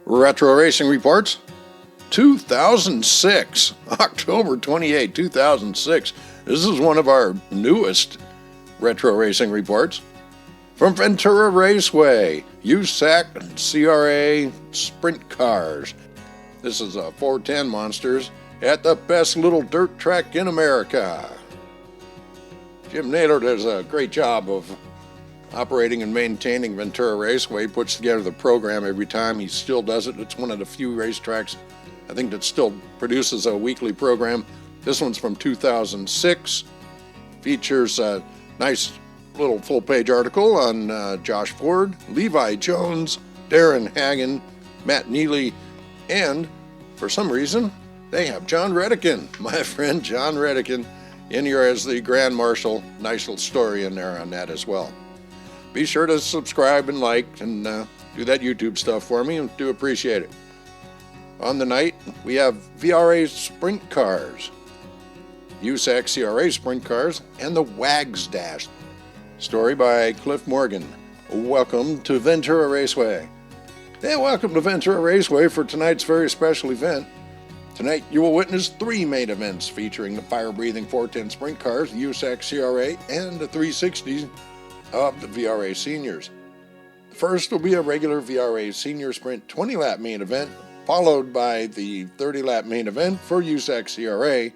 Retro Racing Reports 2006, October 28, 2006. This is one of our newest Retro Racing Reports. From Ventura Raceway, USAC CRA Sprint Cars. This is a 410 Monsters at the best little dirt track in America. Jim Naylor does a great job of operating and maintaining Ventura Raceway. Puts together the program every time. He still does it. It's one of the few racetracks I think that still produces a weekly program. This one's from 2006. Features a nice little full-page article on Josh Ford, Levi Jones, Darren Hagen, Matt Neely, and for some reason they have John Redican, my friend John Redican, in here as the Grand Marshal. Nice little story in there on that as well. Be sure to subscribe and like and do that YouTube stuff for me. I do appreciate it. On the night, we have VRA Sprint Cars, USAC CRA Sprint Cars, and the Wags Dash. Story by Cliff Morgan. Welcome to Ventura Raceway. Hey, welcome to Ventura Raceway for tonight's very special event. Tonight, you will witness three main events featuring the fire-breathing 410 Sprint Cars, the USAC CRA, and the 360s of the VRA Seniors. The first will be a regular VRA Senior Sprint 20-lap main event, followed by the 30-lap main event for USAC CRA.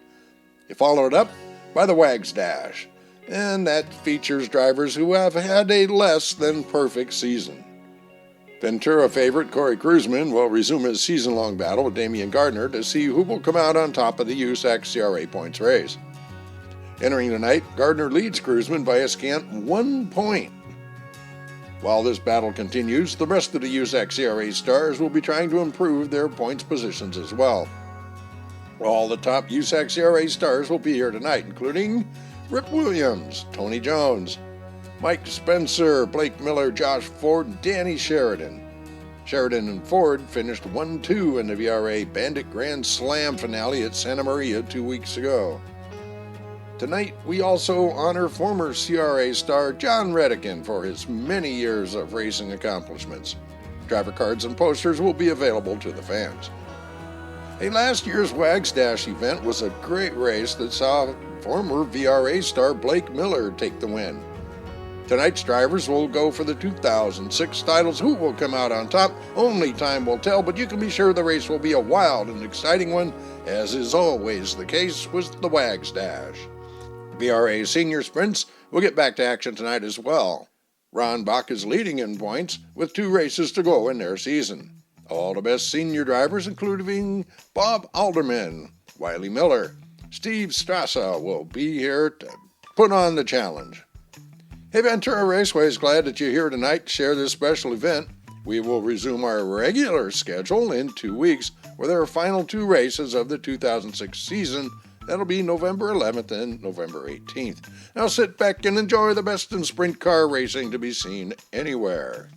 You follow it up by the Wags Dash, and that features drivers who have had a less than perfect season. Ventura favorite Cory Kruseman will resume his season-long battle with Damion Gardner to see who will come out on top of the USAC CRA points race. Entering the night, Gardner leads Kruseman by a scant 1 point. While this battle continues, the rest of the USAC CRA stars will be trying to improve their points positions as well. All the top USAC CRA stars will be here tonight, including Rip Williams, Tony Jones, Mike Spencer, Blake Miller, Josh Ford, and Danny Sheridan. Sheridan and Ford finished 1-2 in the VRA Bandit Grand Slam finale at Santa Maria 2 weeks ago. Tonight, we also honor former CRA star John Redican for his many years of racing accomplishments. Driver cards and posters will be available to the fans. Last year's Wags Dash event was a great race that saw former VRA star Blake Miller take the win. Tonight's drivers will go for the 2006 titles. Who will come out on top? Only time will tell, but you can be sure the race will be a wild and exciting one, as is always the case with the Wags Dash. VRA Senior Sprints will get back to action tonight as well. Ron Bach is leading in points with 2 races to go in their season. All the best senior drivers, including Bob Alderman, Wiley Miller, Steve Strassa, will be here to put on the challenge. Hey, Ventura Raceway is glad that you're here tonight to share this special event. We will resume our regular schedule in 2 weeks with our final 2 races of the 2006 season. That'll be November 11th and November 18th. Now sit back and enjoy the best in sprint car racing to be seen anywhere.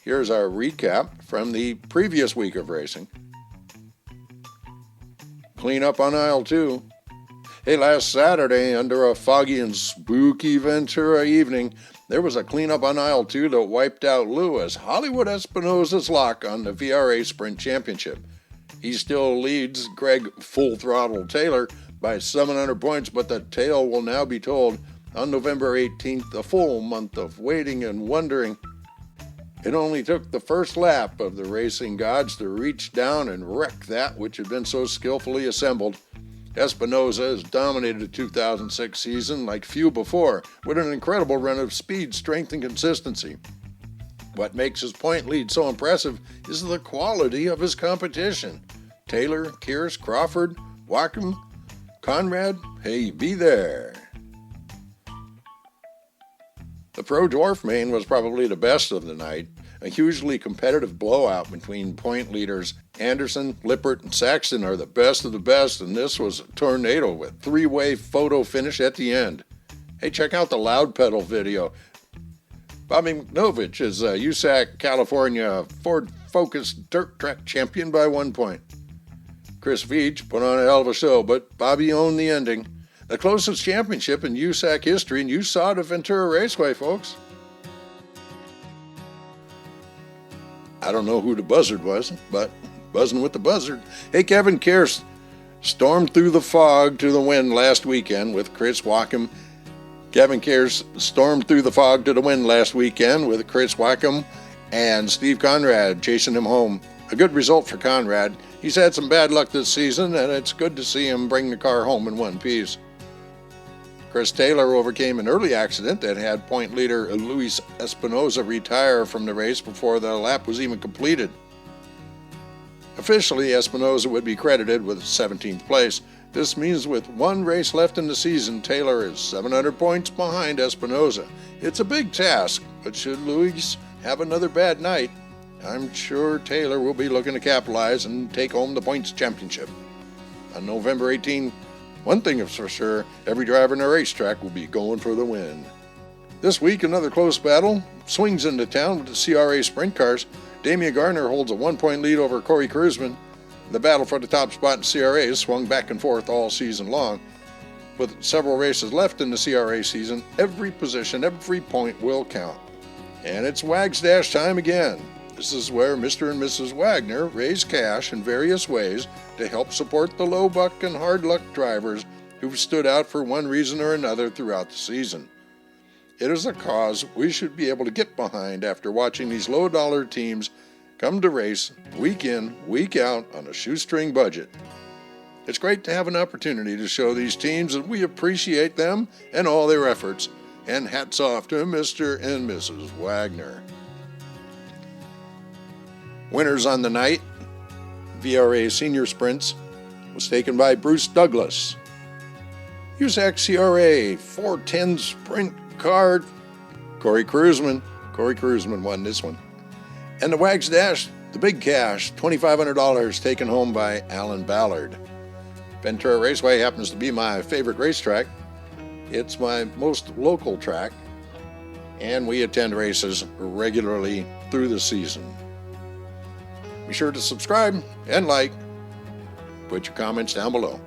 Here's our recap from the previous week of racing. Clean up on aisle 2. Hey, last Saturday, under a foggy and spooky Ventura evening, there was a cleanup on aisle 2 that wiped out Lewis Hollywood Espinosa's lock on the VRA Sprint Championship. He still leads Greg Full Throttle Taylor by 700 points, but the tale will now be told on November 18th, a full month of waiting and wondering. It only took the first lap of the racing gods to reach down and wreck that which had been so skillfully assembled. Espinosa has dominated the 2006 season like few before, with an incredible run of speed, strength, and consistency. What makes his point lead so impressive is the quality of his competition. Taylor, Kearse, Crawford, Wacom, Conrad, hey, be there. The Pro Dwarf main was probably the best of the night. A hugely competitive blowout between point leaders. Anderson, Lippert, and Saxton are the best of the best, and this was a tornado with 3-way photo finish at the end. Hey, check out the Loud Pedal video. Bobby McNovich is a USAC California Ford Focus Dirt Track Champion by 1 point. Chris Veach put on a hell of a show, but Bobby owned the ending. The closest championship in USAC history, and you saw it at Ventura Raceway, folks. I don't know who the buzzard was, but buzzing with the buzzard. Hey, Kevin Kearse stormed through the fog to the win last weekend with Chris Wackham. Kevin Kearse stormed through the fog to the win last weekend with Chris Wackham and Steve Conrad chasing him home. A good result for Conrad. He's had some bad luck this season, and it's good to see him bring the car home in one piece. Chris Taylor overcame an early accident that had point leader Luis Espinoza retire from the race before the lap was even completed. Officially, Espinoza would be credited with 17th place. This means with one race left in the season, Taylor is 700 points behind Espinoza. It's a big task, but should Luis have another bad night, I'm sure Taylor will be looking to capitalize and take home the points championship. On November 18, one thing is for sure, every driver in the racetrack will be going for the win. This week, another close battle swings into town with the CRA Sprint Cars. Damion Gardner holds a 1-point lead over Cory Kruseman. The battle for the top spot in CRA has swung back and forth all season long. With several races left in the CRA season, every position, every point will count. And it's Wags Dash time again. This is where Mr. and Mrs. Wagner raise cash in various ways to help support the low buck and hard luck drivers who've stood out for one reason or another throughout the season. It is a cause we should be able to get behind after watching these low dollar teams come to race week in, week out on a shoestring budget. It's great to have an opportunity to show these teams that we appreciate them and all their efforts, and hats off to Mr. and Mrs. Wagner. Winners on the night, VRA Senior Sprints was taken by Bruce Douglas. USAC CRA 410 Sprint Car, Cory Kruseman. Cory Kruseman won this one. And the Wags Dash, the big cash, $2,500 taken home by Alan Ballard. Ventura Raceway happens to be my favorite racetrack. It's my most local track, and we attend races regularly through the season. Be sure to subscribe and like. Put your comments down below.